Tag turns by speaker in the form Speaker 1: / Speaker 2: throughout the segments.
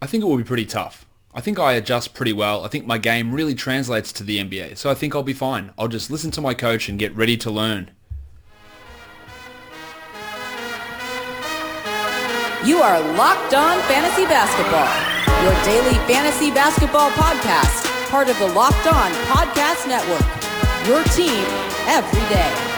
Speaker 1: I think it will be pretty tough. I think I adjust pretty well. I think my game really translates to the NBA, so I think I'll be fine. I'll just listen to my coach and get ready to learn.
Speaker 2: You are Locked On Fantasy Basketball, your daily fantasy basketball podcast, part of the Locked On Podcast Network, your team every day.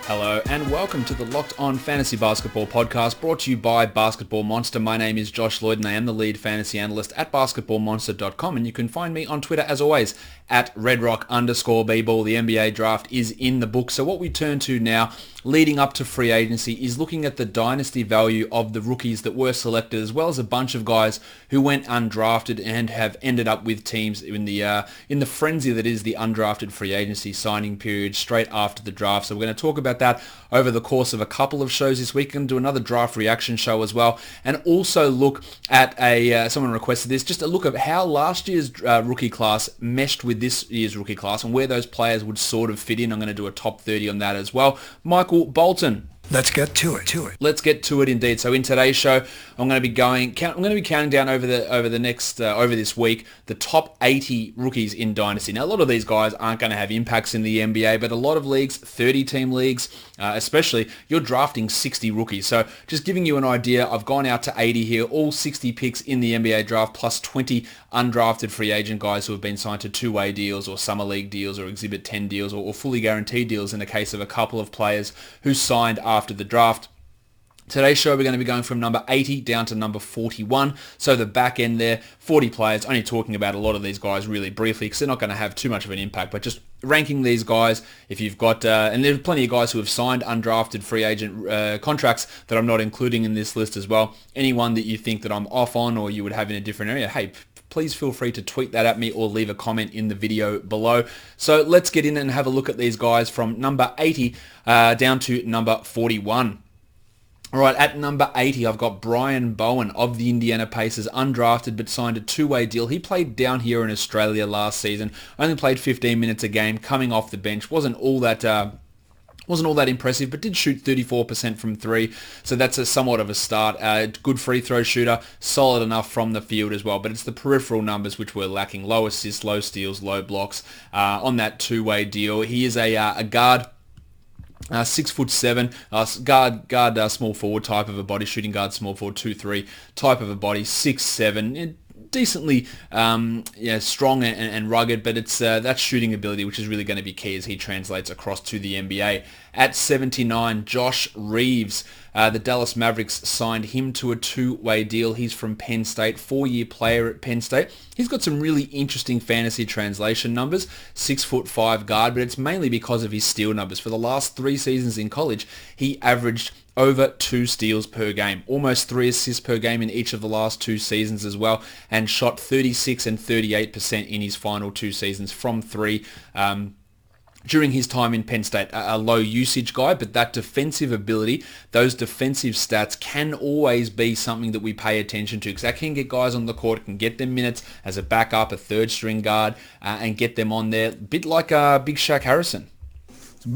Speaker 1: Hello and welcome to the Locked On Fantasy Basketball podcast brought to you by Basketball Monster. My name is Josh Lloyd and I am the lead fantasy analyst at basketballmonster.com, and you can find me on Twitter as always at redrock_bball. The NBA draft is in the book, so what we turn to now leading up to free agency is looking at the dynasty value of the rookies that were selected, as well as a bunch of guys who went undrafted and have ended up with teams in the frenzy that is the undrafted free agency signing period straight after the draft. So we're going to talk about that over the course of a couple of shows this week, and do another draft reaction show as well, and also look at someone requested this, just a look at how last year's rookie class meshed with this year's rookie class and where those players would sort of fit in. I'm going to do a top 30 on that as well. Michael Bolton.
Speaker 3: Let's get to it.
Speaker 1: Let's get to it indeed. So in today's show, I'm going to be counting down over this week the top 80 rookies in Dynasty. Now, a lot of these guys aren't going to have impacts in the NBA, but a lot of leagues, 30-team leagues, especially, you're drafting 60 rookies. So just giving you an idea, I've gone out to 80 here, all 60 picks in the NBA draft, plus 20 undrafted free agent guys who have been signed to two-way deals or summer league deals or Exhibit 10 deals or fully guaranteed deals in the case of a couple of players who signed after the draft. Today's show, we're going to be going from number 80 down to number 41. So the back end there, 40 players, only talking about a lot of these guys really briefly because they're not going to have too much of an impact, but just ranking these guys. If you've got, and there's plenty of guys who have signed undrafted free agent contracts that I'm not including in this list as well. Anyone that you think that I'm off on or you would have in a different area, hey, please feel free to tweet that at me or leave a comment in the video below. So let's get in and have a look at these guys from number 80 down to number 41. All right, at number 80, I've got Brian Bowen of the Indiana Pacers, undrafted but signed a two-way deal. He played down here in Australia last season, only played 15 minutes a game, coming off the bench. Wasn't all that impressive, but did shoot 34% from three, so that's somewhat of a start. Good free throw shooter, solid enough from the field as well, but it's the peripheral numbers which were lacking. Low assists, low steals, low blocks on that two-way deal. He is a guard. 6'7", guard, small forward type of a body, shooting guard, small forward, 2-3 type of a body, 6'7", decently strong and rugged, but it's that shooting ability which is really going to be key as he translates across to the NBA. At 79, Josh Reeves, the Dallas Mavericks signed him to a two-way deal. He's from Penn State, 4-year player at Penn State. He's got some really interesting fantasy translation numbers, 6'5" guard, but it's mainly because of his steal numbers. For the last 3 seasons in college, he averaged over 2 steals per game, almost 3 assists per game in each of the last 2 seasons as well, and shot 36 and 38% in his final 2 seasons from 3 during his time in Penn State. A low usage guy, but that defensive ability, those defensive stats can always be something that we pay attention to, because that can get guys on the court, can get them minutes as a backup, a third string guard, and get them on there, a bit like Big Shaq Harrison.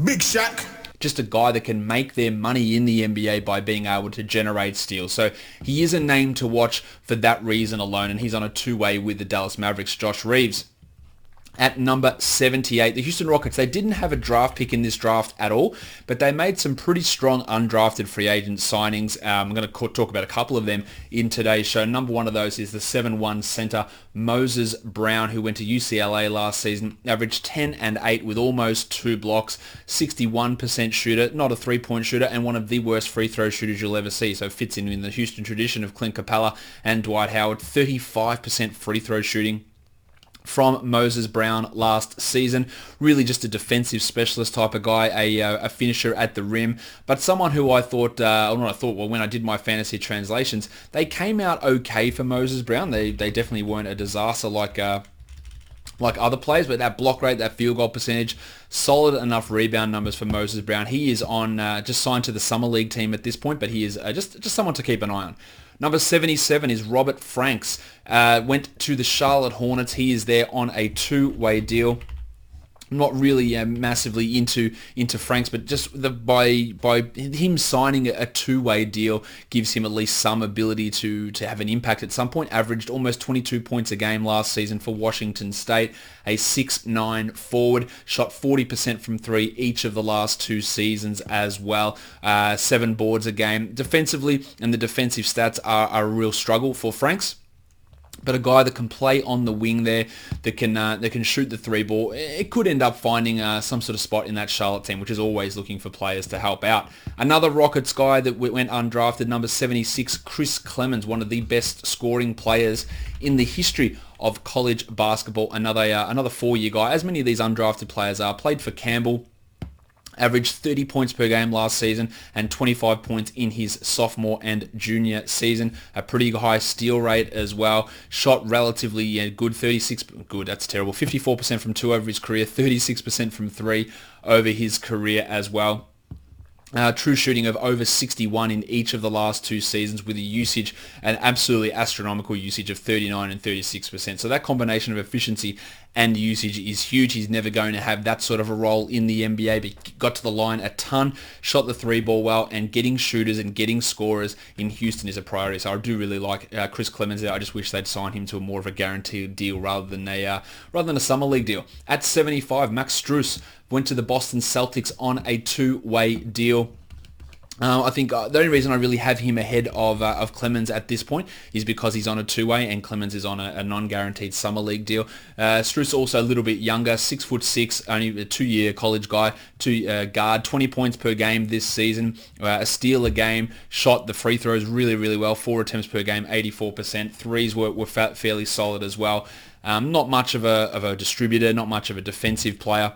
Speaker 3: Big Shaq!
Speaker 1: Just a guy that can make their money in the NBA by being able to generate steals. So he is a name to watch for that reason alone, and he's on a two-way with the Dallas Mavericks. Josh Reeves. At number 78, the Houston Rockets, they didn't have a draft pick in this draft at all, but they made some pretty strong undrafted free agent signings. I'm going to talk about a couple of them in today's show. Number one of those is the 7'1" center, Moses Brown, who went to UCLA last season, averaged 10 and 8 with almost 2 blocks, 61% shooter, not a three-point shooter, and one of the worst free throw shooters you'll ever see. So fits in the Houston tradition of Clint Capella and Dwight Howard. 35% free throw shooting from Moses Brown last season. Really just a defensive specialist type of guy, a finisher at the rim, but someone who I thought, when I did my fantasy translations, they came out okay for Moses Brown. They definitely weren't a disaster like other players, but that block rate, that field goal percentage, solid enough rebound numbers for Moses Brown. He is on just signed to the Summer League team at this point, but he is just someone to keep an eye on. Number 77 is Robert Franks. Went to the Charlotte Hornets. He is there on a two-way deal. not really massively into Franks, but just by him signing a two-way deal gives him at least some ability to have an impact at some point. Averaged almost 22 points a game last season for Washington State, a 6'9" forward, shot 40% from three each of the last 2 seasons as well. 7 boards a game. Defensively, and the defensive stats are a real struggle for Franks. But a guy that can play on the wing there, that can shoot the 3 ball, it could end up finding some sort of spot in that Charlotte team, which is always looking for players to help out. Another Rockets guy that went undrafted, number 76, Chris Clemens, one of the best scoring players in the history of college basketball. Another 4-year guy, as many of these undrafted players are. Played for Campbell. Averaged 30 points per game last season and 25 points in his sophomore and junior season. A pretty high steal rate as well. Shot relatively good, 54% from 2 over his career, 36% from 3 over his career as well. True shooting of over 61 in each of the last 2 seasons, with a usage, an absolutely astronomical usage of 39 and 36%. So that combination of efficiency and usage is huge. He's never going to have that sort of a role in the NBA, but got to the line a ton, shot the 3 ball well, and getting shooters and getting scorers in Houston is a priority. So I do really like Chris Clemens there. I just wish they'd sign him to a more of a guaranteed deal rather than a summer league deal. At 75, Max Strus went to the Boston Celtics on a 2-way deal. I think the only reason I really have him ahead of Clemens at this point is because he's on a 2-way and Clemens is on a non-guaranteed summer league deal. Strus also a little bit younger, 6'6", only a 2-year college guy, guard, 20 points per game this season, a steal a game, shot the free throws really, really well, 4 attempts per game, 84%. Threes were fairly solid as well. Not much of a distributor, not much of a defensive player,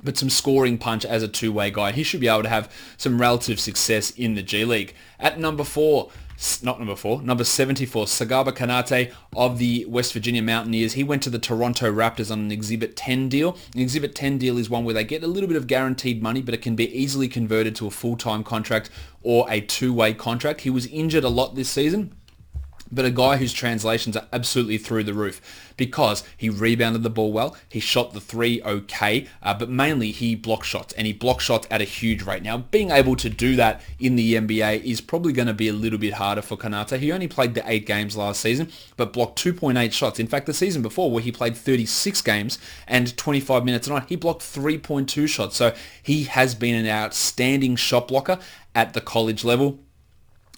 Speaker 1: but some scoring punch as a 2-way guy. He should be able to have some relative success in the G League. At number 74, Sagaba Kanate of the West Virginia Mountaineers. He went to the Toronto Raptors on an Exhibit 10 deal. An Exhibit 10 deal is one where they get a little bit of guaranteed money, but it can be easily converted to a full-time contract or a 2-way contract. He was injured a lot this season, but a guy whose translations are absolutely through the roof because he rebounded the ball well, he shot the 3 okay, but mainly he blocked shots, and he blocked shots at a huge rate. Now, being able to do that in the NBA is probably going to be a little bit harder for Kanate. He only played the 8 games last season, but blocked 2.8 shots. In fact, the season before, where he played 36 games and 25 minutes a night, he blocked 3.2 shots. So he has been an outstanding shot blocker at the college level.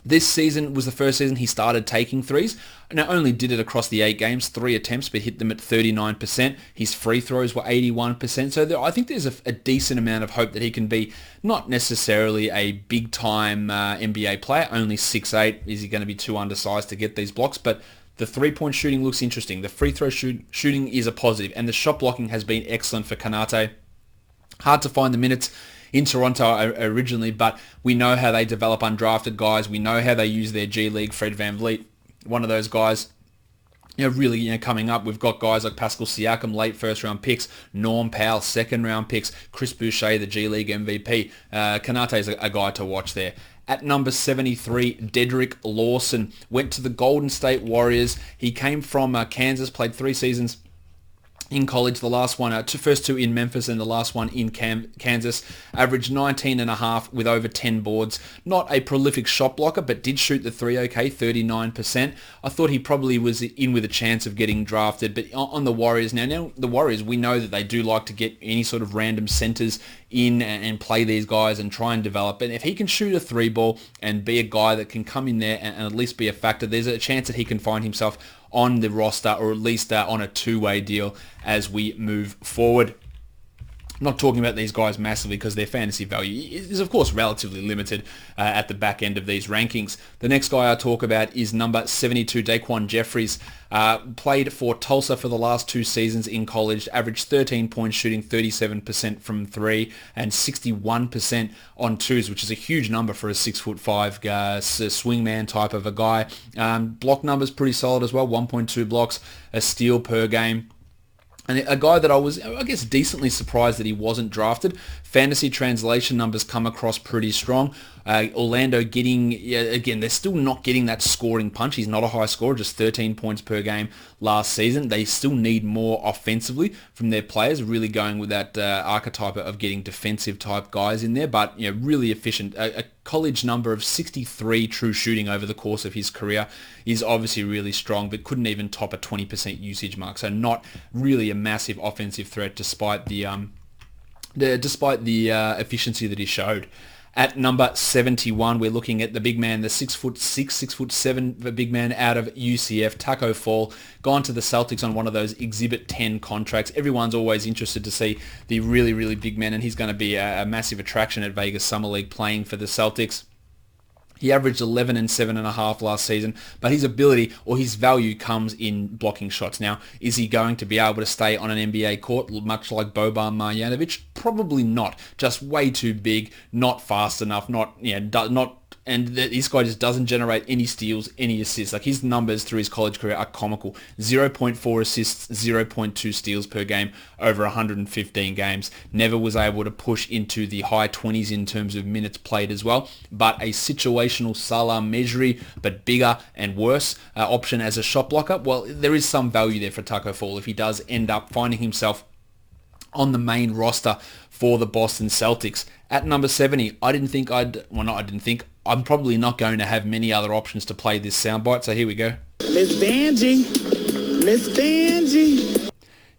Speaker 1: This season was the first season he started taking threes. Not only did it across the 8 games, 3 attempts, but hit them at 39%. His free throws were 81%. So I think there's a decent amount of hope that he can be not necessarily a big-time NBA player, only 6'8". Is he going to be too undersized to get these blocks? But the 3-point shooting looks interesting. The free throw shooting is a positive, and the shot blocking has been excellent for Kanate. Hard to find the minutes in Toronto originally, but we know how they develop undrafted guys. We know how they use their G League. Fred VanVleet, one of those guys, really coming up. We've got guys like Pascal Siakam, late first-round picks, Norm Powell, second-round picks, Chris Boucher, the G League MVP. Kanate's a guy to watch there. At number 73, Dedric Lawson went to the Golden State Warriors. He came from Kansas, played 3 seasons in college, the last one, first 2 in Memphis and the last one in Kansas. Averaged 19.5 with over 10 boards. Not a prolific shot blocker, but did shoot the 3 okay, 39%. I thought he probably was in with a chance of getting drafted, but on the Warriors now the Warriors, we know that they do like to get any sort of random centers in and play these guys and try and develop. And if he can shoot a 3 ball and be a guy that can come in there and at least be a factor, there's a chance that he can find himself on the roster, or at least on a 2-way deal as we move forward. I'm not talking about these guys massively because their fantasy value is, of course, relatively limited at the back end of these rankings. The next guy I talk about is number 72, Daquan Jeffries. Played for Tulsa for the last 2 seasons in college, averaged 13 points, shooting 37% from 3 and 61% on 2s, which is a huge number for a 6'5" swingman type of a guy. Block numbers pretty solid as well, 1.2 blocks, a steal per game. And a guy that I was, I guess, decently surprised that he wasn't drafted. Fantasy translation numbers come across pretty strong. Orlando getting, again, they're still not getting that scoring punch. He's not a high scorer, just 13 points per game last season. They still need more offensively from their players, really going with that archetype of getting defensive type guys in there, but really efficient. A college number of 63 true shooting over the course of his career is obviously really strong, but couldn't even top a 20% usage mark. So not really a massive offensive threat despite the efficiency that he showed. At number 71, we're looking at the big man, the 6'6", 6'7", big man out of UCF, Taco Fall, gone to the Celtics on one of those Exhibit 10 contracts. Everyone's always interested to see the really, really big man, and he's going to be a massive attraction at Vegas Summer League playing for the Celtics. He averaged 11 and 7.5 last season, but his ability or his value comes in blocking shots. Now, is he going to be able to stay on an NBA court, much like Boban Marjanovic? Probably not. Just way too big, not fast enough, and this guy just doesn't generate any steals, any assists. Like, his numbers through his college career are comical. 0.4 assists, 0.2 steals per game over 115 games. Never was able to push into the high 20s in terms of minutes played as well. But a situational Salah Mejri, but bigger and worse option as a shot blocker. Well, there is some value there for Taco Fall if he does end up finding himself on the main roster for the Boston Celtics. At number 70, I'm probably not going to have many other options to play this soundbite, so here we go.
Speaker 4: Miss Vanjie.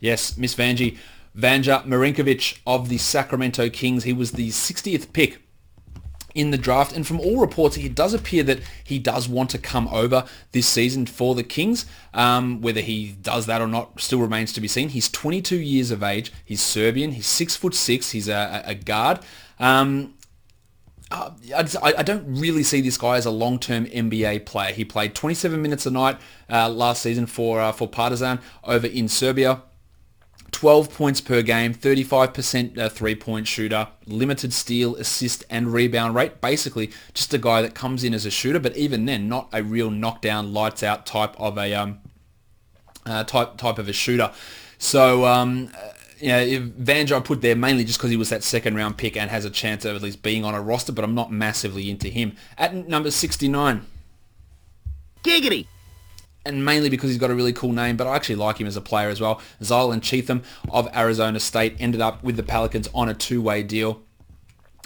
Speaker 1: Yes, Miss Vanjie. Vanja Marinkovic of the Sacramento Kings. He was the 60th pick in the draft, and from all reports, it does appear that he does want to come over this season for the Kings. Whether he does that or not still remains to be seen. He's 22 years of age. He's Serbian. He's 6'6". He's a guard. I don't really see this guy as a long-term NBA player. He played 27 minutes a night last season for Partizan over in Serbia. 12 points per game, 35% three-point shooter, limited steal, assist, and rebound rate. Basically, just a guy that comes in as a shooter, but even then, not a real knockdown, lights-out type of a shooter. So, Vanja I put there mainly just because he was that second-round pick and has a chance of at least being on a roster, but I'm not massively into him. At number 69.
Speaker 4: Giggity.
Speaker 1: And mainly because he's got a really cool name, but I actually like him as a player as well. Jaylen Cheatham of Arizona State ended up with the Pelicans on a two-way deal.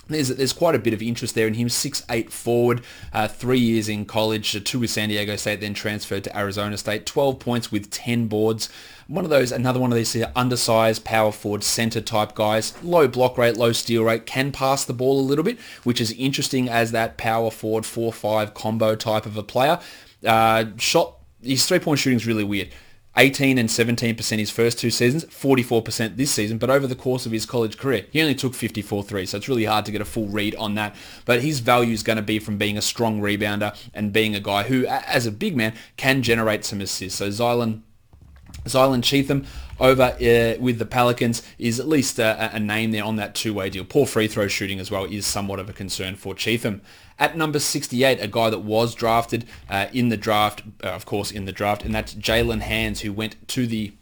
Speaker 1: There's quite a bit of interest there in him. 6'8" forward, 3 years in college, 2 with San Diego State, then transferred to Arizona State. 12 points with 10 boards. Another one of these undersized power forward center type guys. Low block rate, low steal rate, can pass the ball a little bit, which is interesting as that power forward 4-5 combo type of a player. His three-point shooting is really weird. 18 and 17% his first 2 seasons, 44% this season, but over the course of his college career, he only took 54 threes, so it's really hard to get a full read on that. But his value is going to be from being a strong rebounder and being a guy who, as a big man, can generate some assists. So Jaylen Cheatham over with the Pelicans is at least a name there on that two-way deal. Poor free throw shooting as well is somewhat of a concern for Cheatham. At number 68, a guy that was drafted in the draft, and that's Jaylen Hands, who went to the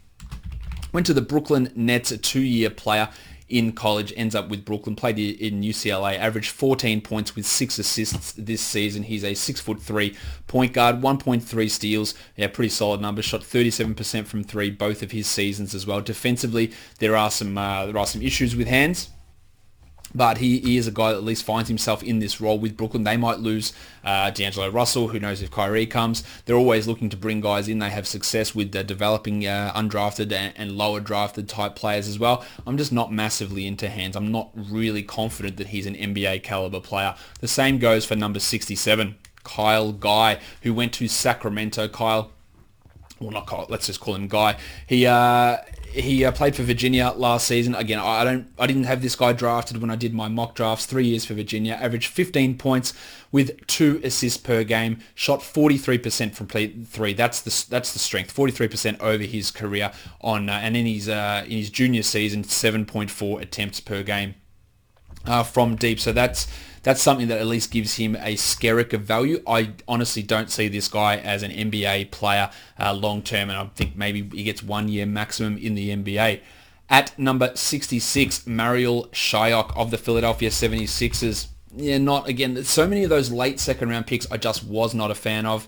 Speaker 1: Brooklyn Nets, a 2-year player in college, ends up with Brooklyn, played in UCLA, averaged 14 points with 6 assists this season. He's a 6'3" point guard, 1.3 steals, pretty solid numbers, shot 37% from 3 both of his seasons as well. Defensively, there are some issues with Hands. But he is a guy that at least finds himself in this role with Brooklyn. They might lose D'Angelo Russell. Who knows if Kyrie comes. They're always looking to bring guys in. They have success with developing undrafted and lower drafted type players as well. I'm just not massively into Hands. I'm not really confident that he's an NBA caliber player. The same goes for number 67, Kyle Guy, who went to Sacramento. Not Kyle, let's just call him Guy. He played for Virginia last season. Again, I didn't have this guy drafted when I did my mock drafts. 3 years for Virginia, averaged 15 points with 2 assists per game. Shot 43% from 3. That's the strength. 43% over his career and in his junior season, 7.4 attempts per game from deep. So that's something that at least gives him a skerrick of value. I honestly don't see this guy as an NBA player long term, and I think maybe he gets 1 year maximum in the NBA. At number 66, Marial Shayok of the Philadelphia 76ers. not, again, so many of those late second round picks I just was not a fan of.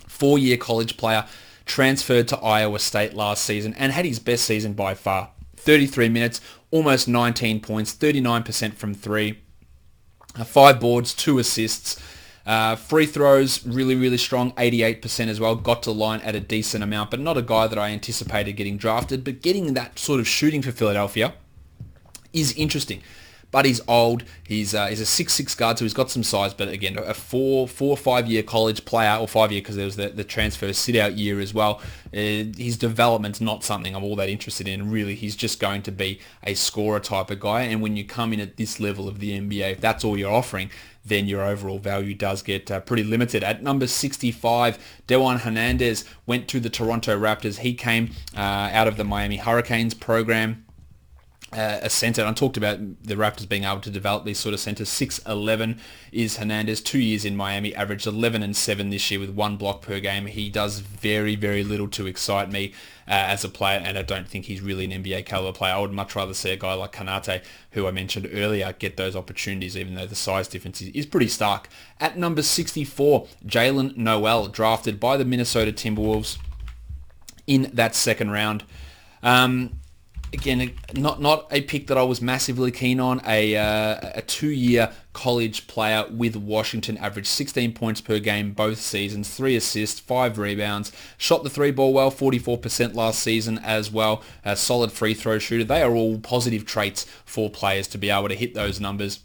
Speaker 1: 4-year college player, transferred to Iowa State last season and had his best season by far. 33 minutes, almost 19 points, 39% from 3, 5 boards, 2 assists. Free throws, really, really strong, 88% as well. Got to line at a decent amount, but not a guy that I anticipated getting drafted. But getting that sort of shooting for Philadelphia is interesting. But he's old. He's a 6'6" guard, so he's got some size. But again, a 4 or 5 year college player, or 5 year because there was the transfer sit-out year as well. His development's not something I'm all that interested in. Really, he's just going to be a scorer type of guy. And when you come in at this level of the NBA, if that's all you're offering, then your overall value does get pretty limited. At number 65, Dajuan Hernandez went to the Toronto Raptors. He came out of the Miami Hurricanes program. A center. I talked about the Raptors being able to develop these sort of centers. 6'11" is Hernandez. 2 years in Miami, averaged 11 and 7 this year with 1 block per game. He does very, very little to excite me as a player, and I don't think he's really an NBA caliber player. I would much rather see a guy like Kanate, who I mentioned earlier, get those opportunities, even though the size difference is pretty stark. At number 64, Jalen Noel, drafted by the Minnesota Timberwolves in that second round. Again, not a pick that I was massively keen on. A 2-year college player with Washington, averaged 16 points per game both seasons, 3 assists, 5 rebounds, shot the 3-ball well, 44% last season as well, a solid free throw shooter. They are all positive traits for players to be able to hit those numbers,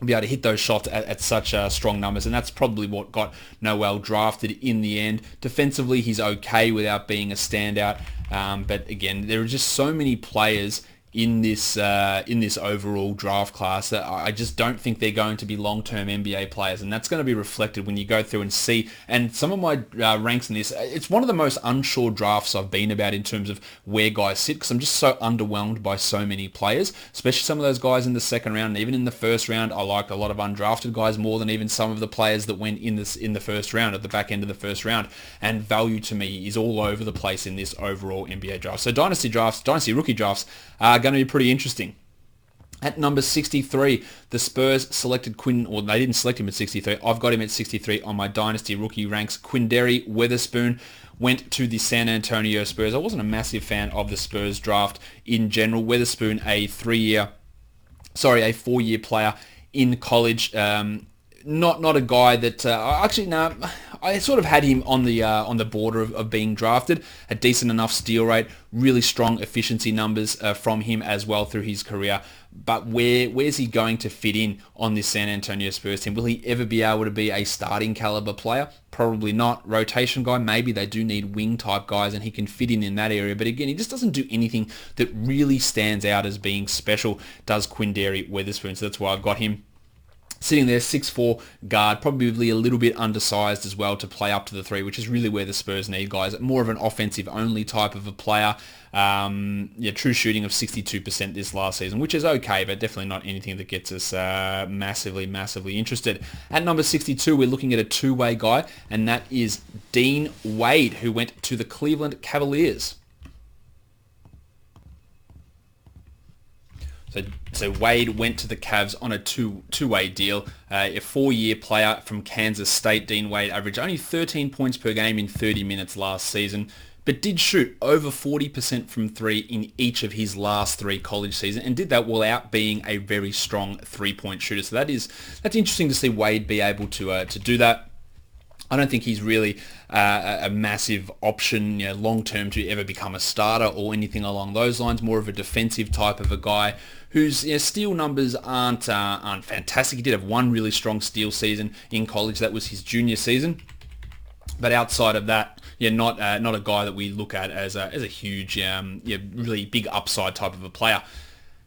Speaker 1: be able to hit those shots at such strong numbers, and that's probably what got Noel drafted in the end. Defensively, he's okay without being a standout, but again, there are just so many players in this overall draft class that I just don't think they're going to be long-term NBA players, and that's going to be reflected when you go through and see. And some of my ranks in this, it's one of the most unsure drafts I've been about in terms of where guys sit, because I'm just so underwhelmed by so many players, especially some of those guys in the second round. And even in the first round, I like a lot of undrafted guys more than even some of the players that went in the first round, at the back end of the first round. And value to me is all over the place in this overall NBA draft. So dynasty rookie drafts are going to be pretty interesting. At number 63, the Spurs selected they didn't select him at 63. I've got him at 63 on my dynasty rookie ranks. Quinndary Weatherspoon went to the San Antonio Spurs. I wasn't a massive fan of the Spurs draft in general. Weatherspoon, a 4-year player in college. Not a guy that I sort of had him on the border of being drafted. A decent enough steal rate, really strong efficiency numbers from him as well through his career. But where's he going to fit in on this San Antonio Spurs team? Will he ever be able to be a starting caliber player? Probably not. Rotation guy, maybe. They do need wing type guys, and he can fit in that area. But again, he just doesn't do anything that really stands out as being special, does Quinndary Weatherspoon. So that's why I've got him sitting there, 6'4" guard, probably a little bit undersized as well to play up to the 3, which is really where the Spurs need guys. More of an offensive-only type of a player. True shooting of 62% this last season, which is okay, but definitely not anything that gets us massively interested. At number 62, we're looking at a two-way guy, and that is Dean Wade, who went to the Cleveland Cavaliers. So Wade went to the Cavs on a two-way deal. A 4-year player from Kansas State. Dean Wade averaged only 13 points per game in 30 minutes last season, but did shoot over 40% from 3 in each of his last 3 college seasons, and did that without being a very strong 3-point shooter. So that's interesting to see Wade be able to do that. I don't think he's really a massive option, long-term to ever become a starter or anything along those lines. More of a defensive type of a guy whose steal numbers aren't fantastic. He did have one really strong steal season in college. That was his junior season. But outside of that, not a guy that we look at as a huge, really big upside type of a player.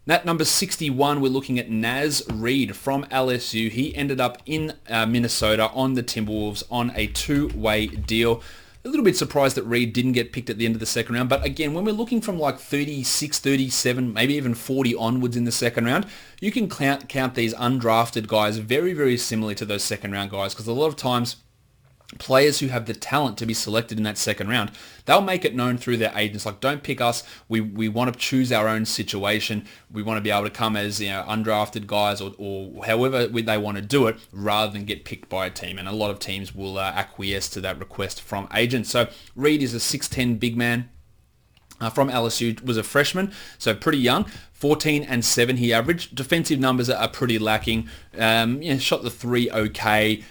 Speaker 1: At number 61, we're looking at Nazz Reid from LSU. He ended up in Minnesota on the Timberwolves on a 2-way deal. A little bit surprised that Reid didn't get picked at the end of the second round. But again, when we're looking from like 36, 37, maybe even 40 onwards in the second round, you can count these undrafted guys very, very similarly to those second round guys, because a lot of times players who have the talent to be selected in that second round, they'll make it known through their agents, like, don't pick us. We want to choose our own situation. We want to be able to come as, undrafted guys or however they want to do it, rather than get picked by a team. And a lot of teams will acquiesce to that request from agents. So Reid is a 6'10 big man. From LSU, was a freshman, so pretty young. 14 and 7 he averaged. Defensive numbers are pretty lacking. Shot the three okay.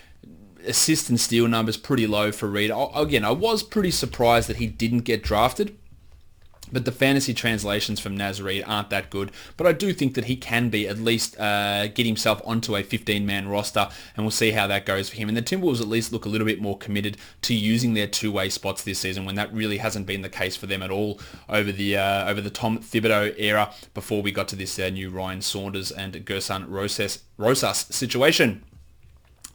Speaker 1: Assist and steal numbers pretty low for Reid. Again, I was pretty surprised that he didn't get drafted, but the fantasy translations from Nazz Reid aren't that good. But I do think that he can be at least get himself onto a 15-man roster, and we'll see how that goes for him. And the Timberwolves at least look a little bit more committed to using their two-way spots this season, when that really hasn't been the case for them at all over the Tom Thibodeau era, before we got to this new Ryan Saunders and Gerson Rosas situation.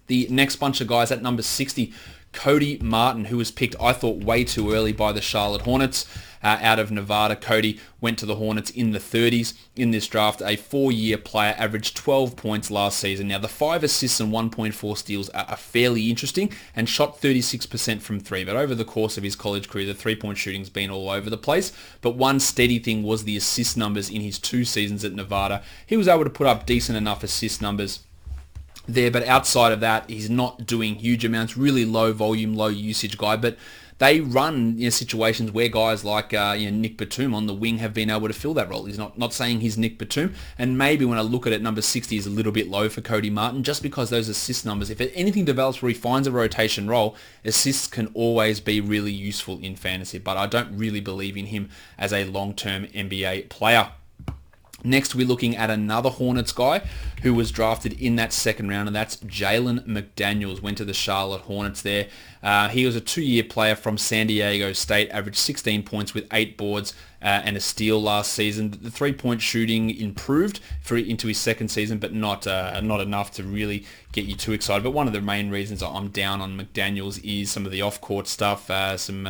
Speaker 1: The next bunch of guys at number 60, Cody Martin, who was picked, I thought, way too early by the Charlotte Hornets out of Nevada. Cody went to the Hornets in the 30s in this draft. A 4-year player, averaged 12 points last season. Now, the 5 assists and 1.4 steals are fairly interesting, and shot 36% from 3. But over the course of his college career, the three-point shooting's been all over the place. But one steady thing was the assist numbers in his 2 seasons at Nevada. He was able to put up decent enough assist numbers there, but outside of that, he's not doing huge amounts. Really low volume, low usage guy. But they run situations where guys like Nick Batum on the wing have been able to fill that role. He's not saying he's Nick Batum, and maybe when I look at it, number 60 is a little bit low for Cody Martin, just because those assist numbers, if anything develops where he finds a rotation role, assists can always be really useful in fantasy. But I don't really believe in him as a long-term NBA player. Next, we're looking at another Hornets guy who was drafted in that second round, and that's Jalen McDaniels. Went to the Charlotte Hornets there. He was a 2-year player from San Diego State, averaged 16 points with 8 boards and a steal last season. The three-point shooting improved into his second season, but not enough to really get you too excited. But one of the main reasons I'm down on McDaniels is some of the off-court stuff, some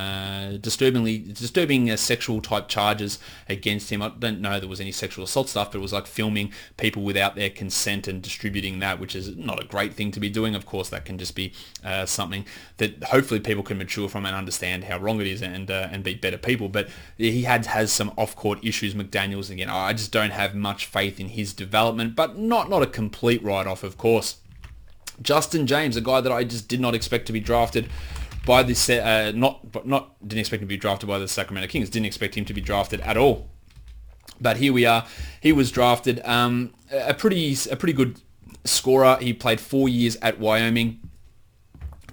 Speaker 1: disturbing sexual type charges against him. I don't know there was any sexual assault stuff, but it was like filming people without their consent and distributing that, which is not a great thing to be doing. Of course, that can just be something that hopefully people can mature from and understand how wrong it is and be better people. But he has some off-court issues, McDaniels. Again, I just don't have much faith in his development, but not a complete write-off, of course. Justin James, a guy that I just did not expect to be drafted by this, didn't expect him to be drafted by the Sacramento Kings. Didn't expect him to be drafted at all. But here we are. He was drafted. A pretty good scorer. He played 4 years at Wyoming.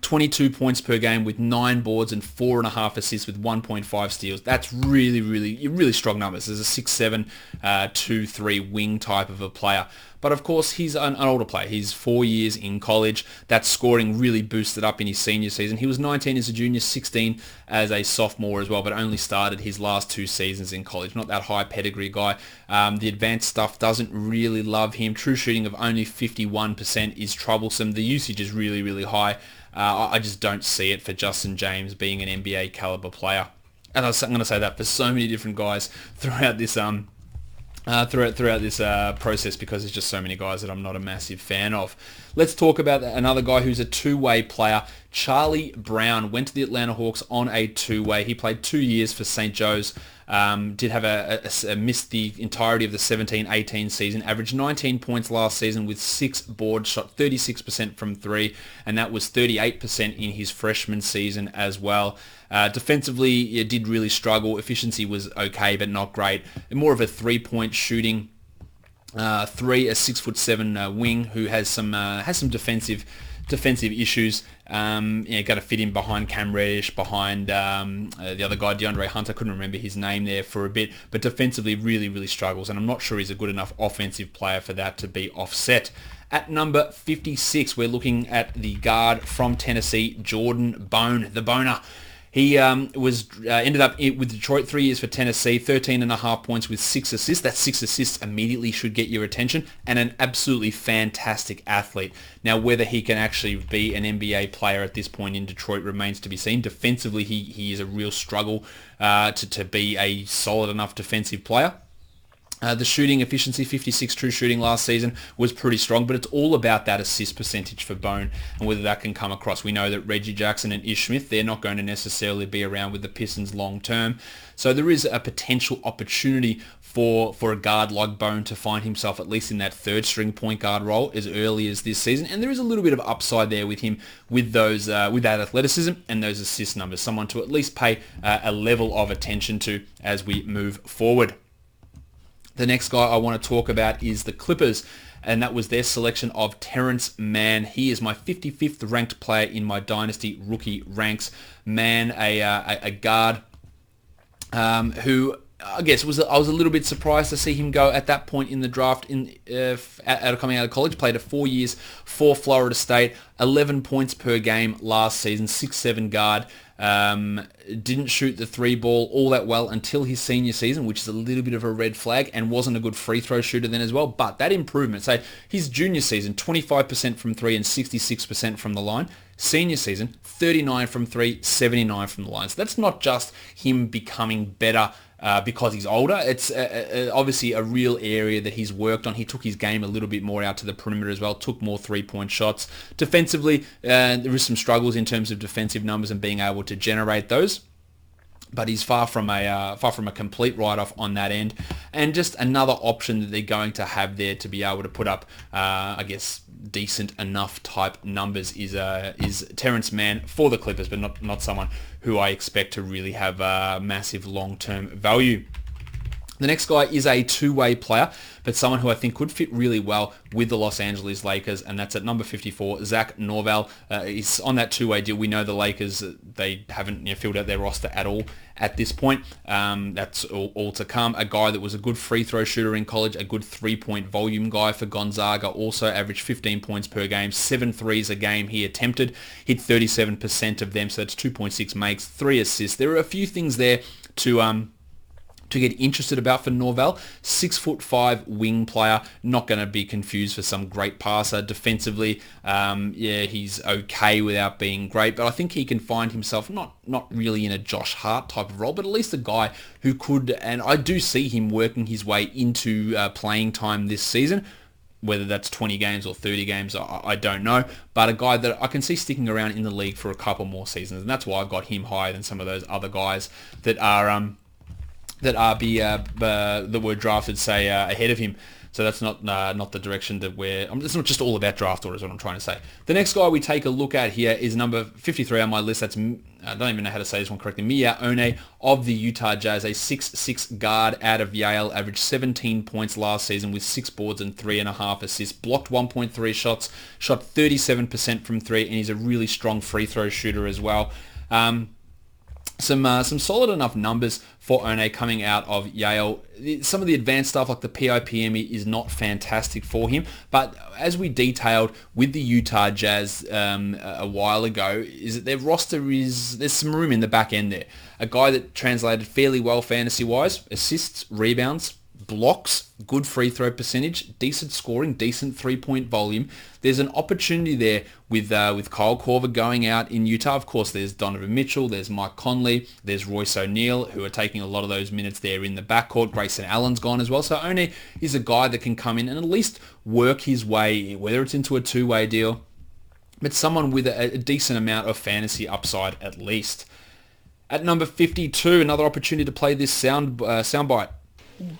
Speaker 1: 22 points per game with 9 boards and 4.5 assists with 1.5 steals. That's really strong numbers. There's a 6'7", 2-3 wing type of a player. But of course, he's an older player. He's 4 years in college. That scoring really boosted up in his senior season. He was 19 as a junior, 16 as a sophomore as well, but only started his last 2 seasons in college. Not that high pedigree guy. The advanced stuff doesn't really love him. True shooting of only 51% is troublesome. The usage is really high. I just don't see it for Justin James being an NBA caliber player. And I'm going to say that for so many different guys throughout this process, because there's just so many guys that I'm not a massive fan of. Let's talk about another guy who's a two-way player. Charlie Brown went to the Atlanta Hawks on a two-way. He played 2 years for St. Joe's. Did have missed the entirety of the 17-18 season, averaged 19 points last season with 6 boards, shot 36% from 3, and that was 38% in his freshman season as well. Defensively, it did really struggle. Efficiency was okay, but not great. More of a three-point shooting. A 6'7" wing who has some defensive issues. Got to fit in behind Cam Reddish, behind the other guy, Deandre Hunter. Couldn't remember his name there for a bit, but defensively really struggles, and I'm not sure he's a good enough offensive player for that to be offset. At number 56, we're looking at the guard from Tennessee, Jordan Bowen, the Boner. He ended up with Detroit 3 years for Tennessee, 13.5 points with 6 assists. That 6 assists immediately should get your attention, and an absolutely fantastic athlete. Now, whether he can actually be an NBA player at this point in Detroit remains to be seen. Defensively, he is a real struggle to be a solid enough defensive player. The shooting efficiency, 56 true shooting last season, was pretty strong, but it's all about that assist percentage for Bowen and whether that can come across. We know that Reggie Jackson and Ish Smith, they're not going to necessarily be around with the Pistons long term. So there is a potential opportunity for a guard like Bowen to find himself at least in that third string point guard role as early as this season. And there is a little bit of upside there with him with those with that athleticism and those assist numbers. Someone to at least pay a level of attention to as we move forward. The next guy I want to talk about is the Clippers, and that was their selection of Terrence Mann. He is my 55th ranked player in my Dynasty rookie ranks. Mann, a guard who I guess I was a little bit surprised to see him go at that point in the draft coming out of college. Played 4 years for Florida State, 11 points per game last season, 6'7" guard. Didn't shoot the three ball all that well until his senior season, which is a little bit of a red flag, and wasn't a good free throw shooter then as well. But that improvement, say his junior season, 25% from three and 66% from the line. Senior season, 39 from three, 79 from the line. So that's not just him becoming better because he's older. It's obviously a real area that he's worked on. He took his game a little bit more out to the perimeter as well, took more three-point shots. Defensively, there is some struggles in terms of defensive numbers and being able to generate those. But he's far from a complete write-off on that end, and just another option that they're going to have there to be able to put up, I guess, decent enough type numbers is Terrence Mann for the Clippers, but not someone who I expect to really have massive long-term value. The next guy is a two-way player, but someone who I think could fit really well with the Los Angeles Lakers, and that's at number 54, Zack Norville. He's on that two-way deal. We know the Lakers, they haven't filled out their roster at all at this point. That's all to come. A guy that was a good free throw shooter in college, a good three-point volume guy for Gonzaga, also averaged 15 points per game, 7 threes a game he attempted, hit 37% of them, so that's 2.6 makes, 3 assists. There are a few things there to get interested about for Norville. 6'5" wing player, not going to be confused for some great passer. Defensively, he's okay without being great, but I think he can find himself not really in a Josh Hart type of role, but at least a guy who could, and I do see him working his way into playing time this season. Whether that's 20 games or 30 games, I don't know. But a guy that I can see sticking around in the league for a couple more seasons, and that's why I got him higher than some of those other guys that were drafted, say, ahead of him. So that's not the direction that it's not just all about draft order is what I'm trying to say. The next guy we take a look at here is number 53 on my list. That's, I don't even know how to say this one correctly, Miya One of the Utah Jazz, a 6'6" guard out of Yale, averaged 17 points last season with 6 boards and 3.5 assists, blocked 1.3 shots, shot 37% from three, and he's a really strong free throw shooter as well. Some solid enough numbers for One coming out of Yale. Some of the advanced stuff like the PIPME is not fantastic for him, but as we detailed with the Utah Jazz a while ago, is that their roster there's some room in the back end there. A guy that translated fairly well fantasy-wise, assists, rebounds, blocks, good free throw percentage, decent scoring, decent three-point volume. There's an opportunity there with Kyle Korver going out in Utah. Of course, there's Donovan Mitchell, there's Mike Conley, there's Royce O'Neal, who are taking a lot of those minutes there in the backcourt. Grayson Allen's gone as well. So One is a guy that can come in and at least work his way, whether it's into a two-way deal, but someone with a decent amount of fantasy upside at least. At number 52, another opportunity to play this soundbite.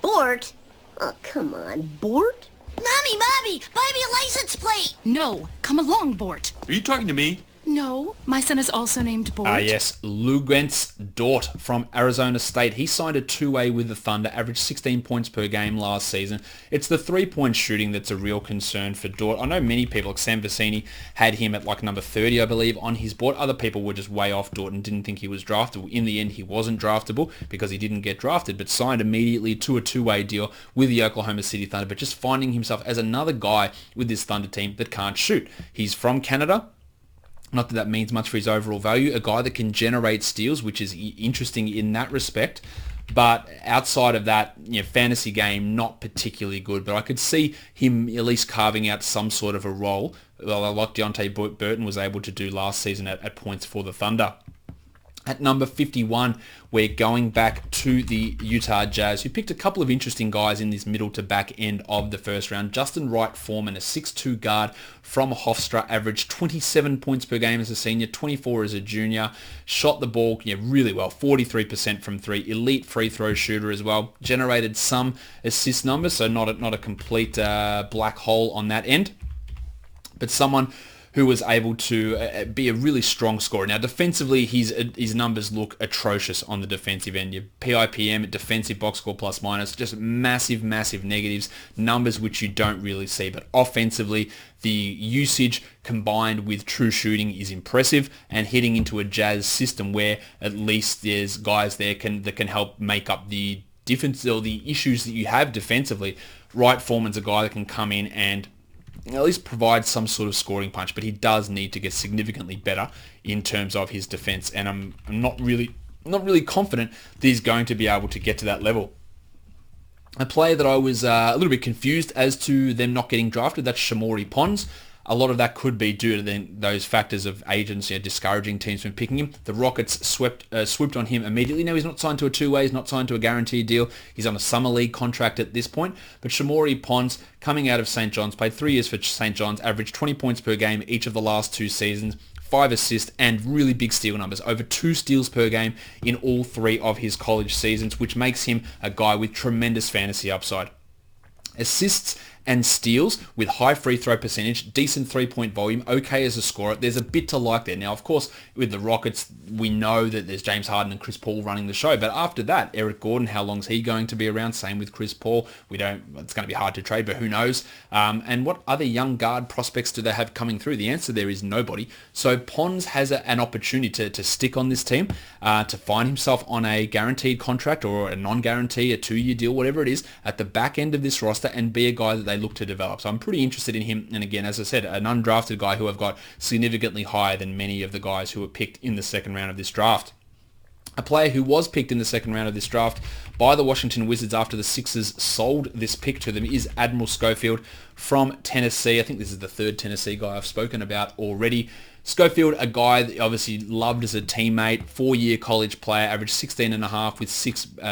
Speaker 5: Bort? Oh, come on, Bort?
Speaker 6: Mommy, buy me a license plate!
Speaker 7: No, come along, Bort.
Speaker 8: Are you talking to me?
Speaker 7: No, my son is also named Bort.
Speaker 1: Yes, Luguentz Dort from Arizona State. He signed a two-way with the Thunder, averaged 16 points per game last season. It's the three-point shooting that's a real concern for Dort. I know many people, like Sam Vecini, had him at like number 30, I believe, on his board. Other people were just way off Dort and didn't think he was draftable. In the end, he wasn't draftable because he didn't get drafted, but signed immediately to a two-way deal with the Oklahoma City Thunder, but just finding himself as another guy with this Thunder team that can't shoot. He's from Canada. Not that means much for his overall value. A guy that can generate steals, which is interesting in that respect. But outside of that, fantasy game, not particularly good. But I could see him at least carving out some sort of a role, like Deontay Burton was able to do last season at points for the Thunder. At number 51, we're going back to the Utah Jazz, who picked a couple of interesting guys in this middle to back end of the first round. Justin Wright-Foreman, a 6'2 guard from Hofstra, averaged 27 points per game as a senior, 24 as a junior, shot the ball really well, 43% from three, elite free throw shooter as well, generated some assist numbers, so not a complete black hole on that end, but someone who was able to be a really strong scorer. Now, defensively, his numbers look atrocious on the defensive end. Your PIPM, defensive box score plus minus, just massive, massive negatives, numbers which you don't really see. But offensively, the usage combined with true shooting is impressive, and hitting into a Jazz system where at least there's guys there that can help make up the difference or the issues that you have defensively. Wright-Foreman's a guy that can come in and at least provide some sort of scoring punch, but he does need to get significantly better in terms of his defense, and I'm not really confident that he's going to be able to get to that level. A player that I was a little bit confused as to them not getting drafted, that's Shamorie Ponds. A lot of that could be due to those factors of agents discouraging teams from picking him. The Rockets swooped on him immediately. Now, he's not signed to a two-way. He's not signed to a guaranteed deal. He's on a summer league contract at this point. But Shamorie Ponds, coming out of St. John's, played 3 years for St. John's, averaged 20 points per game each of the last 2 seasons, 5 assists, and really big steal numbers, over 2 steals per game in all 3 of his college seasons, which makes him a guy with tremendous fantasy upside. Assists and steals with high free throw percentage, decent three-point volume, okay as a scorer. There's a bit to like there. Now, of course, with the Rockets, we know that there's James Harden and Chris Paul running the show. But after that, Eric Gordon, how long's he going to be around? Same with Chris Paul. It's going to be hard to trade, but who knows? And what other young guard prospects do they have coming through? The answer there is nobody. So Ponds has an opportunity to stick on this team, to find himself on a guaranteed contract or a non-guarantee, a 2-year deal, whatever it is, at the back end of this roster and be a guy that they look to develop. So I'm pretty interested in him. And again, as I said, an undrafted guy who I've got significantly higher than many of the guys who were picked in the second round of this draft. A player who was picked in the second round of this draft by the Washington Wizards after the Sixers sold this pick to them is Admiral Schofield from Tennessee. I think this is the 3rd Tennessee guy I've spoken about already. Schofield, a guy that obviously loved as a teammate, 4-year college player, averaged 16.5 with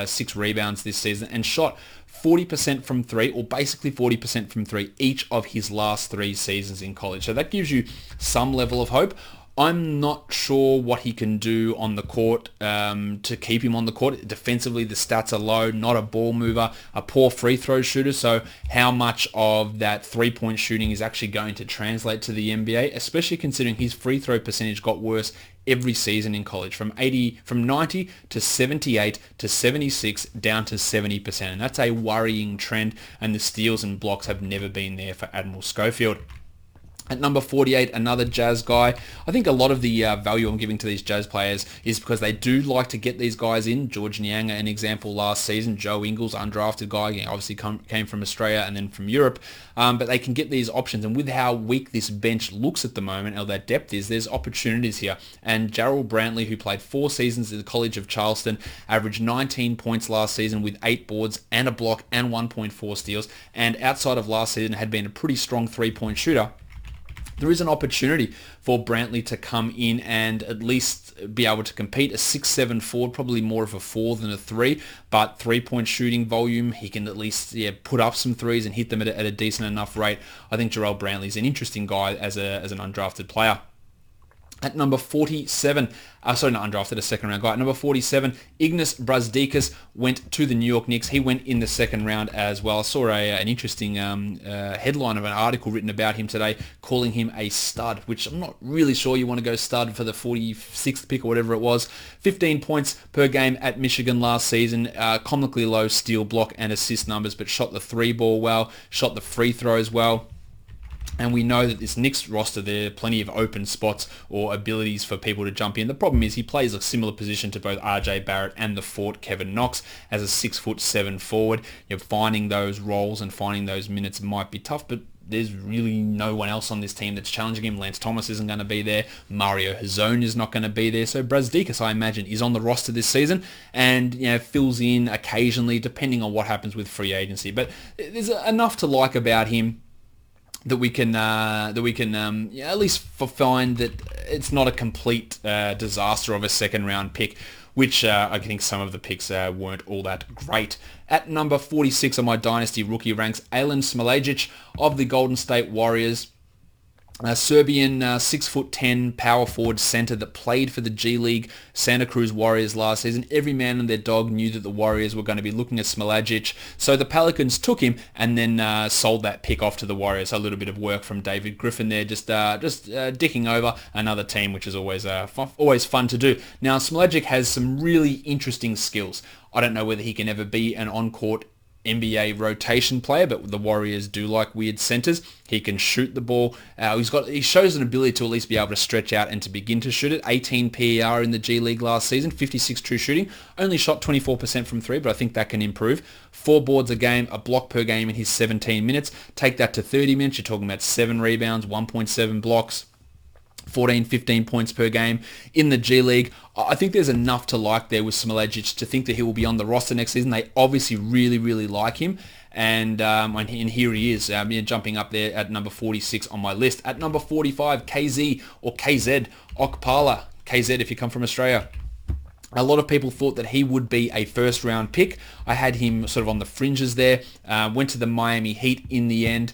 Speaker 1: 6 rebounds this season, and shot 40% from 3, or basically 40% from 3 each of his last 3 seasons in college. So that gives you some level of hope. I'm not sure what he can do on the court to keep him on the court. Defensively, the stats are low, not a ball mover, a poor free throw shooter. So how much of that three-point shooting is actually going to translate to the NBA, especially considering his free throw percentage got worse every season in college, from 90 to 78 to 76 down to 70%. And that's a worrying trend, and the steals and blocks have never been there for Admiral Schofield. At number 48, another Jazz guy. I think a lot of the value I'm giving to these Jazz players is because they do like to get these guys in. George Niang, an example last season. Joe Ingles, undrafted guy, obviously came from Australia and then from Europe. But they can get these options. And with how weak this bench looks at the moment, or their depth is, there's opportunities here. And Gerald Brantley, who played 4 seasons at the College of Charleston, averaged 19 points last season with 8 boards and a block and 1.4 steals. And outside of last season, had been a pretty strong three-point shooter. There is an opportunity for Brantley to come in and at least be able to compete. A 6'7" forward, probably more of a 4 than a 3, but three-point shooting volume, he can at least put up some threes and hit them at a decent enough rate. I think Gerald Brantley is an interesting guy as an undrafted player. At number 47, not undrafted, a second round guy. At number 47, Ignace Dicus went to the New York Knicks. He went in the second round as well. I saw an interesting headline of an article written about him today, calling him a stud, which I'm not really sure you want to go stud for the 46th pick or whatever it was. 15 points per game at Michigan last season, comically low steal, block and assist numbers, but shot the 3-ball well, shot the free throws well. And we know that this Knicks roster, there are plenty of open spots or abilities for people to jump in. The problem is he plays a similar position to both RJ Barrett and the Fort Kevin Knox as a 6'7" forward. Finding those roles and finding those minutes might be tough, but there's really no one else on this team that's challenging him. Lance Thomas isn't going to be there. Mario Hazone is not going to be there. So Braz Dicus, I imagine, is on the roster this season and fills in occasionally depending on what happens with free agency. But there's enough to like about him. at least find that it's not a complete disaster of a second round pick, which I think some of the picks weren't all that great. At number 46 on my Dynasty rookie ranks, Alen Smailagic of the Golden State Warriors. Serbian 6'10" power forward center that played for the G League Santa Cruz Warriors last season. Every man and their dog knew that the Warriors were going to be looking at Smailagic, so the Pelicans took him and then sold that pick off to the Warriors. A little bit of work from David Griffin there, just dicking over another team, which is always fun to do. Now, Smailagic has some really interesting skills. I don't know whether he can ever be an on-court NBA rotation player, but the Warriors do like weird centers. He can shoot the ball. He shows an ability to at least be able to stretch out and to begin to shoot it. 18 PER in the G League last season, 56 true shooting. Only shot 24% from three, but I think that can improve. 4 boards a game, a block per game in his 17 minutes. Take that to 30 minutes. You're talking about 7 rebounds, 1.7 blocks. 14, 15 points per game in the G League. I think there's enough to like there with Smailagic to think that he will be on the roster next season. They obviously really, really like him. And here he is, jumping up there at number 46 on my list. At number 45, KZ or KZ Okpala. KZ if you come from Australia. A lot of people thought that he would be a first round pick. I had him sort of on the fringes there. Went to the Miami Heat in the end.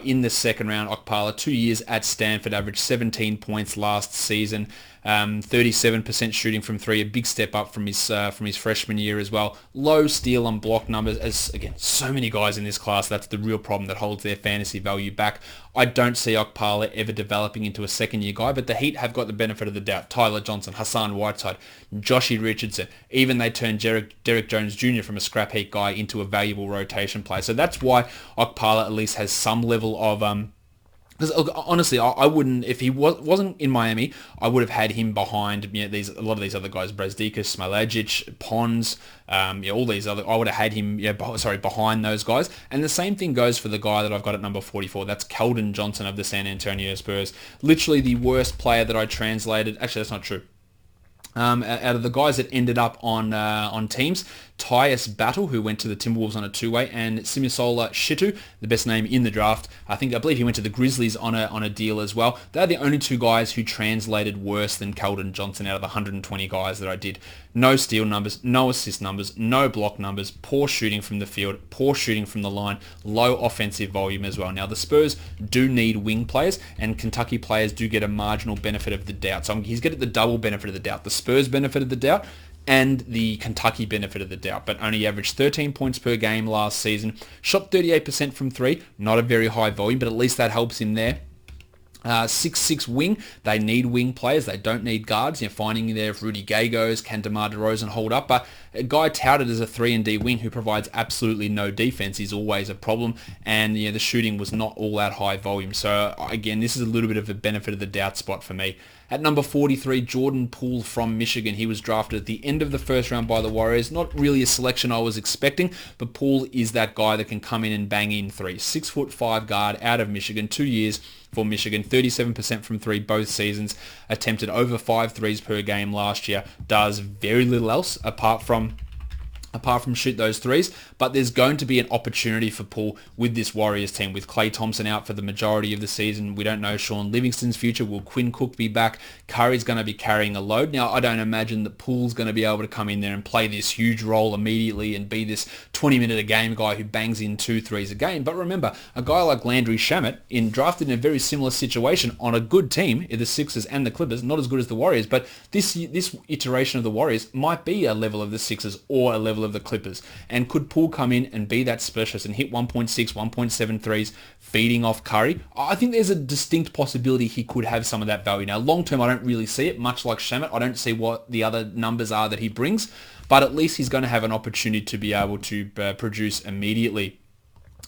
Speaker 1: In the second round, Okpala, 2 years at Stanford, averaged 17 points last season, 37% shooting from three, a big step up from his freshman year as well. Low steal and block numbers, as again, so many guys in this class, that's the real problem that holds their fantasy value back. I don't see Okpala ever developing into a second-year guy, but the Heat have got the benefit of the doubt. Tyler Johnson, Hassan Whiteside, Joshie Richardson, even they turned Derek Jones Jr. from a scrap heap guy into a valuable rotation player. So that's why Okpala at least has some level of because honestly, I wouldn't, if he wasn't in Miami, I would have had him behind a lot of these other guys, Braz, Dicus, Smailagic, Pons, all these other. I would have had him, behind those guys. And the same thing goes for the guy that I've got at number 44. That's Khaldun Johnson of the San Antonio Spurs. Literally the worst player that I translated. Actually, that's not true. Out of the guys that ended up on teams, Tyus Battle, who went to the Timberwolves on a two-way, and Simisola Shitu, the best name in the draft. I believe he went to the Grizzlies on a deal as well. They're the only two guys who translated worse than Khaldun Johnson out of the 120 guys that I did. No steal numbers, no assist numbers, no block numbers, poor shooting from the field, poor shooting from the line, low offensive volume as well. Now, the Spurs do need wing players, and Kentucky players do get a marginal benefit of the doubt. So he's getting the double benefit of the doubt. The Spurs benefit of the doubt, and the Kentucky benefit of the doubt, but only averaged 13 points per game last season. Shot 38% from three, not a very high volume, but at least that helps him there. 6'6" wing. They need wing players. They don't need guards. Finding there if Rudy Gay goes, can DeMar DeRozan hold up? But a guy touted as a 3-and-D wing who provides absolutely no defense is always a problem. And the shooting was not all that high volume. So again, this is a little bit of a benefit of the doubt spot for me. At number 43, Jordan Poole from Michigan. He was drafted at the end of the first round by the Warriors. Not really a selection I was expecting, but Poole is that guy that can come in and bang in threes. 6'5" guard out of Michigan, 2 years for Michigan, 37% from three both seasons, attempted over 5 threes per game last year, does very little else apart from shoot those threes, but there's going to be an opportunity for Poole with this Warriors team. With Klay Thompson out for the majority of the season, we don't know Sean Livingston's future. Will Quinn Cook be back? Curry's going to be carrying a load. Now, I don't imagine that Poole's going to be able to come in there and play this huge role immediately and be this 20-minute-a-game guy who bangs in 2 threes a game. But remember, a guy like Landry Shamet, drafted in a very similar situation on a good team, the Sixers and the Clippers, not as good as the Warriors, but this iteration of the Warriors might be a level of the Sixers or a level of the Clippers. And could Poole come in and be that specialist and hit 1.6, 1.7 threes, feeding off Curry? I think there's a distinct possibility he could have some of that value. Now, long term, I don't really see it. Much like Shamet, I don't see what the other numbers are that he brings, but at least he's going to have an opportunity to be able to produce immediately.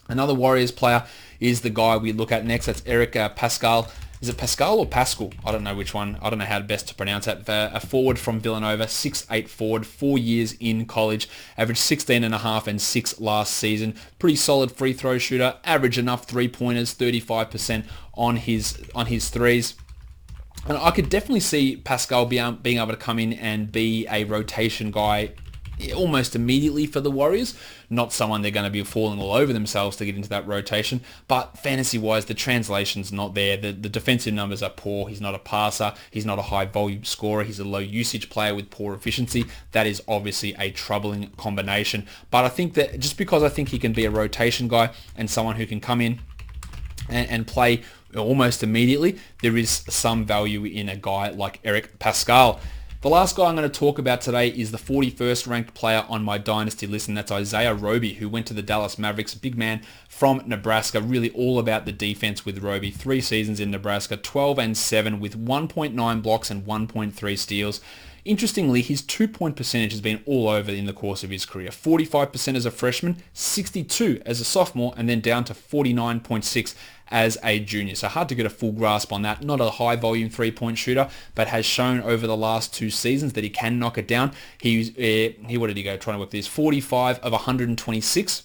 Speaker 1: Another Warriors player is the guy we look at next. That's Eric Pascal. Is it Pascal or Pascal? I don't know which one. I don't know how best to pronounce that. A forward from Villanova, 6'8" forward, 4 years in college, averaged 16.5 and 6 last season. Pretty solid free throw shooter, average enough 3-pointers, 35% on his threes. And I could definitely see Pascal being able to come in and be a rotation guy almost immediately for the Warriors. Not someone they're going to be falling all over themselves to get into that rotation. But fantasy-wise, the translation's not there. The defensive numbers are poor. He's not a passer. He's not a high-volume scorer. He's a low-usage player with poor efficiency. That is obviously a troubling combination. But I think that just because I think he can be a rotation guy and someone who can come in and play almost immediately, there is some value in a guy like Eric Pascal. The last guy I'm going to talk about today is the 41st ranked player on my Dynasty list, and that's Isiah Roby, who went to the Dallas Mavericks, a big man from Nebraska, really all about the defense with Roby. 3 seasons in Nebraska, 12-7 with 1.9 blocks and 1.3 steals. Interestingly, his 2-point percentage has been all over in the course of his career. 45% as a freshman, 62 as a sophomore, and then down to 49.6 as a junior. So hard to get a full grasp on that. Not a high volume 3-point shooter, but has shown over the last 2 seasons that he can knock it down. What did he go trying to work this? 45 of 126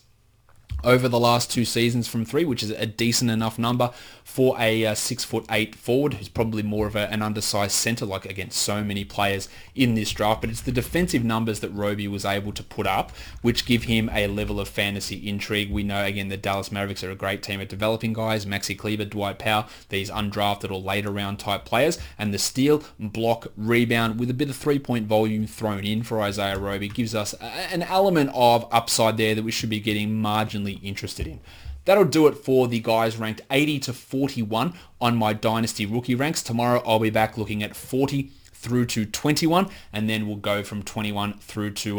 Speaker 1: over the last 2 seasons from 3, which is a decent enough number for a 6'8" forward who's probably more of an undersized center, like against so many players in this draft. But it's the defensive numbers that Roby was able to put up which give him a level of fantasy intrigue. We know, again, the Dallas Mavericks are a great team at developing guys. Maxi Kleber, Dwight Powell, these undrafted or later round type players. And the steal, block, rebound with a bit of 3-point volume thrown in for Isiah Roby gives us an element of upside there that we should be getting marginally interested in. That'll do it for the guys ranked 80 to 41 on my Dynasty rookie ranks. Tomorrow I'll be back looking at 40 through to 21, and then we'll go from 20 through to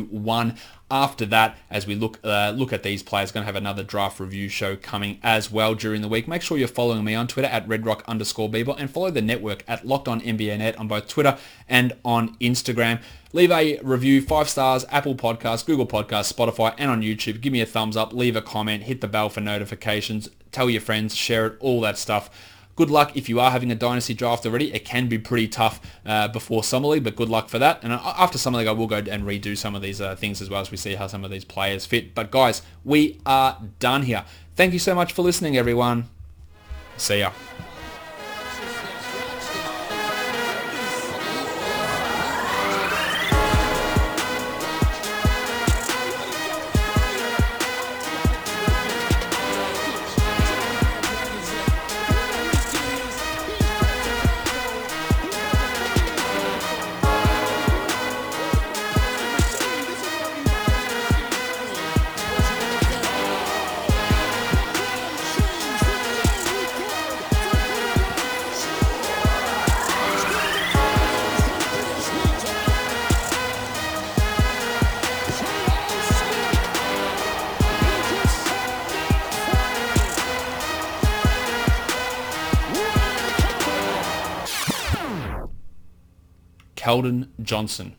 Speaker 1: 1 after that, as we look at these players. Going to have another draft review show coming as well during the week. Make sure you're following me on Twitter at redrock_bbot, and follow the network at LockedOnNBANet on both Twitter and on Instagram. Leave a review, 5 stars, Apple Podcasts, Google Podcasts, Spotify, and on YouTube. Give me a thumbs up, leave a comment, hit the bell for notifications, tell your friends, share it, all that stuff. Good luck if you are having a Dynasty draft already. It can be pretty tough before Summer League, but good luck for that. And after Summer League, I will go and redo some of these things as well, as we see how some of these players fit. But guys, we are done here. Thank you so much for listening, everyone. See ya. Khaldun Johnson.